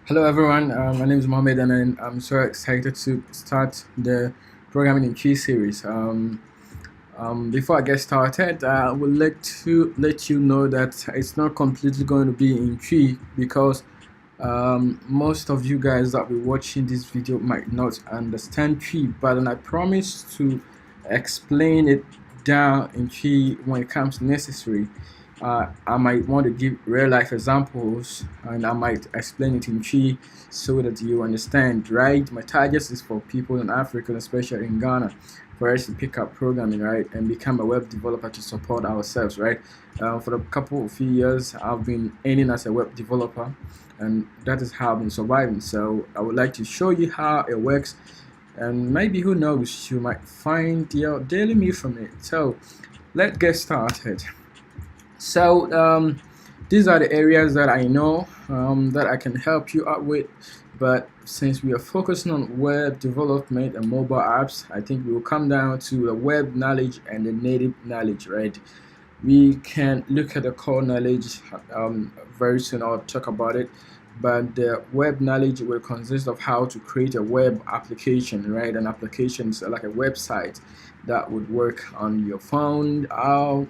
Hello everyone, my name is Mohammed and I'm so excited to start the programming in Jquery series. Before I get started, I would like to let you know that it's not completely going to be in Jquery because most of you guys that will be watching this video might not understand Jquery, but then I promise to explain it down in Jquery when it comes necessary. I might want to give real life examples and I might explain it in Chi so that you understand, right? My target is for people in Africa, especially in Ghana, for us to pick up programming, right, and become a web developer to support ourselves, right? For a couple of few years, I've been earning as a web developer, and that is how I've been surviving. So I would like to show you how it works, and maybe who knows, you might find your daily meal from it. So let's get started. So these are the areas that I know that I can help you out with, but since we are focusing on web development and mobile apps, I think we will come down to the web knowledge and the native knowledge, right? We can look at the core knowledge very soon. I'll talk about it, but the web knowledge will consist of how to create a web application, right? An application is like a website that would work on your phone, on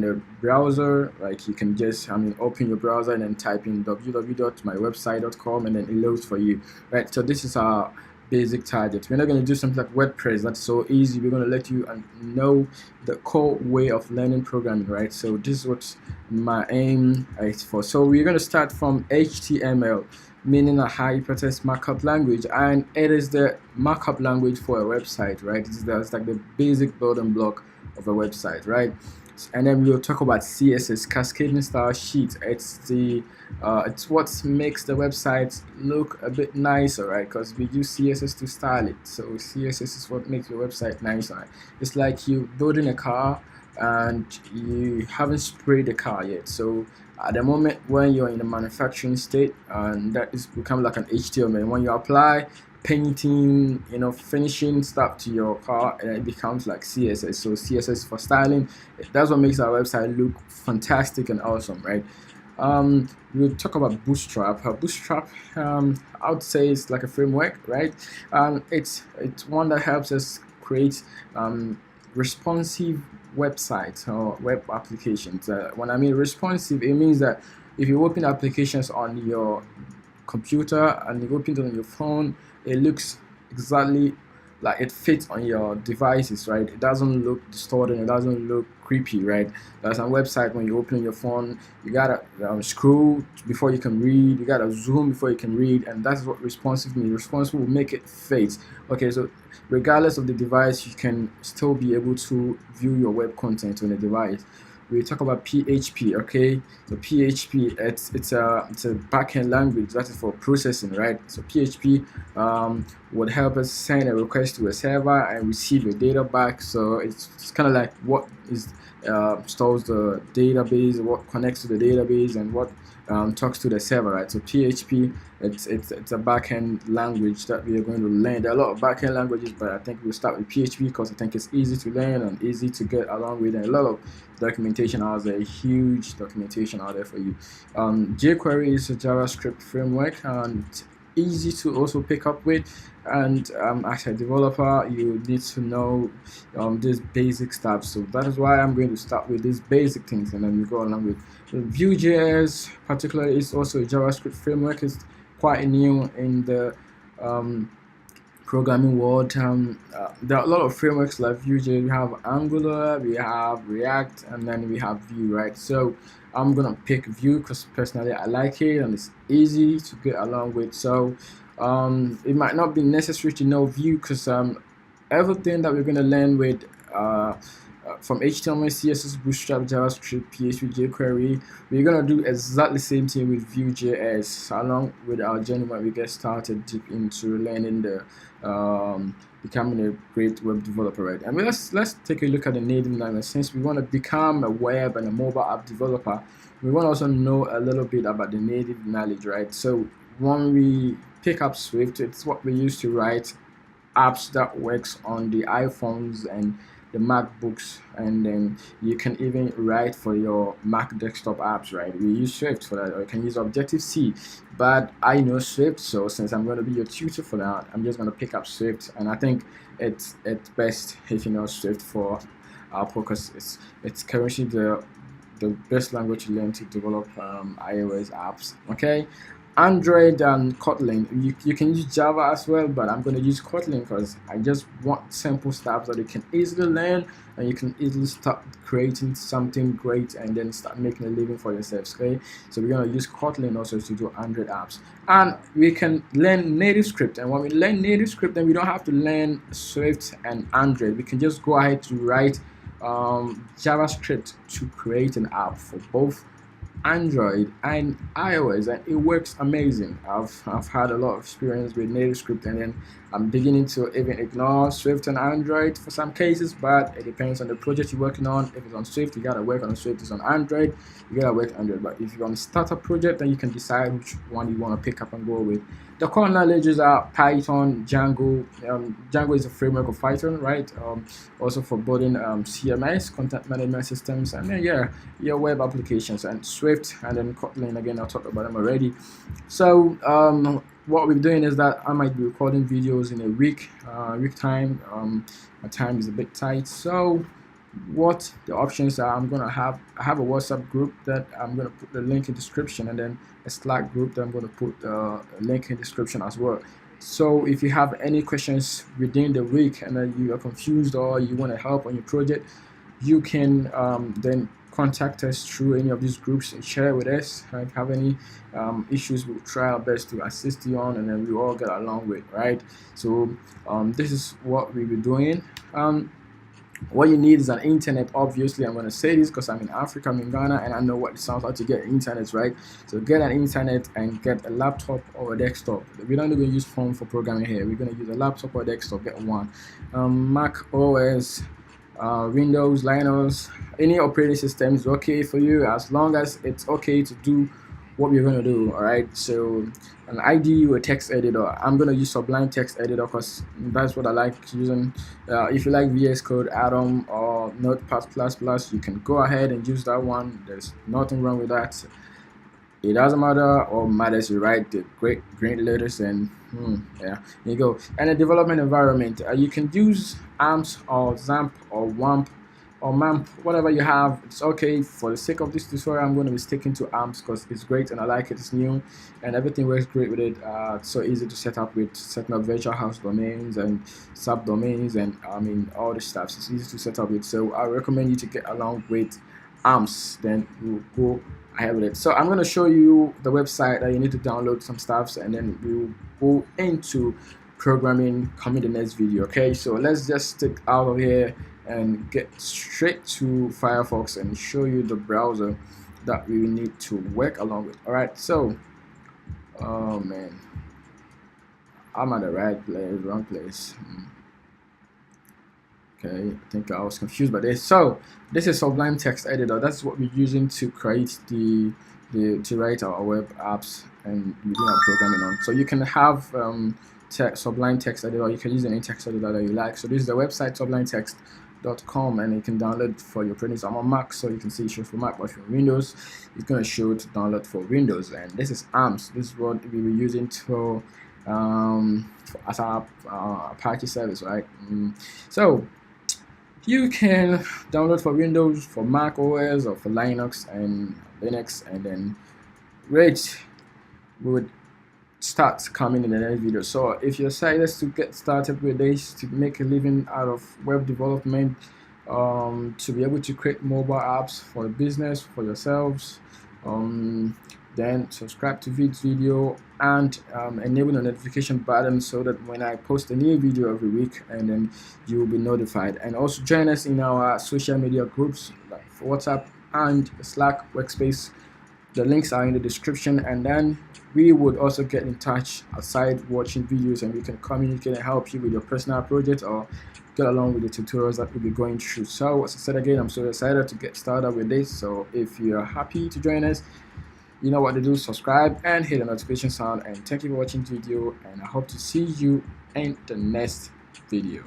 the browser. Like you can just open your browser and then type in www.mywebsite.com and then it loads for you, right? So this is our basic target. We're not going to do something like WordPress. That's so easy. We're going to let you know the core way of learning programming, right? So this is what my aim is for. So we're going to start from HTML, meaning a hypertext markup language, and it is the markup language for a website, right? It's like the basic building block of a website, right? And then we'll talk about CSS, cascading style sheet. It's what makes the website look a bit nicer, right? Because we use CSS to style it. So CSS is what makes your website nicer. It's like you building a car and you haven't sprayed the car yet. So at the moment when you're in the manufacturing state, and that is become like an HTML. When you apply painting, finishing stuff to your car, and it becomes like CSS. So CSS for styling. That's what makes our website look fantastic and awesome, right? We'll talk about Bootstrap. Bootstrap, I would say, it's like a framework, right? It's one that helps us create responsive websites or web applications. When I mean responsive, it means that if you open applications on your computer and you open it on your phone, it looks exactly like it fits on your devices, right? It doesn't look distorted, it doesn't look creepy, right? There's a website, when you open your phone, you gotta scroll before you can read, you gotta zoom before you can read, and that's what responsive means. Responsive will make it fit. Okay, so regardless of the device, you can still be able to view your web content on the device. We talk about PHP. Okay, so PHP, it's a backend language that is for processing, right? So PHP would help us send a request to a server and receive a data back. So it's kind of like what is stores the database, what connects to the database, and what talks to the server, right? So PHP, it's a backend language that we are going to learn. There are a lot of backend languages, but I think we'll start with PHP because I think it's easy to learn and easy to get along with, and a lot of documentation out there, huge documentation out there for you. Jquery is a JavaScript framework and easy to also pick up with, and as a developer you need to know this basic stuff. So that is why I'm going to start with these basic things, and then we go along with Vue.js. Particularly, is also a JavaScript framework. It's quite new in the programming world. There are a lot of frameworks like Vue.js. We have Angular, we have React, and then we have Vue, right? So I'm gonna pick Vue because personally I like it and it's easy to get along with. So it might not be necessary to know Vue because everything that we're gonna learn with from HTML, CSS, Bootstrap, JavaScript, PHP, jQuery, we're gonna do exactly the same thing with Vue.js along with our journey when we get started deep into learning the becoming a great web developer, right? And let's take a look at the native language. Since we want to become a web and a mobile app developer, we want to also know a little bit about the native knowledge, right? So when we pick up Swift, it's what we use to write apps that works on the iPhones and the MacBooks, and then you can even write for your Mac desktop apps, right? We use Swift for that, or you can use Objective-C. But I know Swift, so since I'm going to be your tutor for that, I'm just going to pick up Swift, and I think it's best if you know Swift for Apple, because it's currently the best language to learn to develop iOS apps. Okay, Android and Kotlin. You can use Java as well, but I'm going to use Kotlin because I just want simple stuff that you can easily learn and you can easily start creating something great and then start making a living for yourselves. Okay, so we're going to use Kotlin also to do Android apps, and we can learn native script. And when we learn native script, then we don't have to learn Swift and Android. We can just go ahead to write JavaScript to create an app for both Android and iOS, and it works amazing. I've had a lot of experience with native script, and then I'm beginning to even ignore Swift and Android for some cases, but it depends on the project you're working on. If it's on Swift, you gotta work on Swift. If it's on Android, you gotta work on Android. But if you're on a startup project, then you can decide which one you want to pick up and go with. The core knowledges are Python, Django. Django is a framework of Python, right? Also for building CMS, content management systems, and then your web applications, and Swift, and then Kotlin. Again, I talked about them already. So what we're doing is that I might be recording videos in a week time. My time is a bit tight, so what the options are, I have a WhatsApp group that I'm gonna put the link in description, and then a Slack group that I'm gonna put a link in description as well. So if you have any questions within the week and then you are confused or you want to help on your project, you can then contact us through any of these groups and share with us. If you have any issues, we'll try our best to assist you on, and then we all get along with, right? So this is what we'll be doing. What you need is an internet. Obviously, I'm going to say this because I'm in Africa, I'm in Ghana, and I know what it sounds like to get internet, right? So get an internet and get a laptop or a desktop. We're not going to use phone for programming here. We're going to use a laptop or a desktop. Get one. Mac OS, Windows, Linux, any operating system is okay for you as long as it's okay to do what we're going to do. All right, so an IDE or text editor. I'm going to use Sublime Text Editor because that's what I like using. If you like VS Code, Atom, or Notepad++, you can go ahead and use that one. There's nothing wrong with that. It doesn't matter, or matters you write the great letters, and there you go. And a development environment, you can use AMP or XAMPP or WAMP or MAMP, whatever you have. It's okay. For the sake of this tutorial, I'm going to be sticking to AMPs because it's great and I like it. It's new and everything works great with it. It's so easy to set up with setting up virtual house domains and subdomains, and all the stuff. It's easy to set up with, so I recommend you to get along with AMPs. Then we'll go ahead with it. So I'm going to show you the website that you need to download some stuff, and then we'll go into programming coming in the next video. Okay, so let's just stick out of here and get straight to Firefox and show you the browser that we need to work along with. All right, so oh man, I'm at the wrong place. Okay, I think I was confused by this. So this is Sublime Text Editor. That's what we're using to create to write our web apps and we do our programming on. So you can have Sublime Text Editor. You can use any text editor that you like. So this is the website sublimetext.com, and you can download for your printers. I'm on Mac, so you can see it shows for Mac, but for Windows, it's going to show to download for Windows. And this is AMPs. This is what we were using to as our Apache service, right? So you can download for Windows, for Mac OS, or for Linux, and then which would start coming in the next video. So if you're excited to get started with this, to make a living out of web development, to be able to create mobile apps for the business, for yourselves, then subscribe to this video and enable the notification button so that when I post a new video every week, and then you will be notified. And also join us in our social media groups like WhatsApp and Slack workspace. The links are in the description, and then we would also get in touch outside watching videos, and we can communicate and help you with your personal project or get along with the tutorials that we'll be going through. So as I said again, I'm so excited to get started with this. So if you're happy to join us, you know what to do. Subscribe and hit the notification sound, and thank you for watching the video, and I hope to see you in the next video.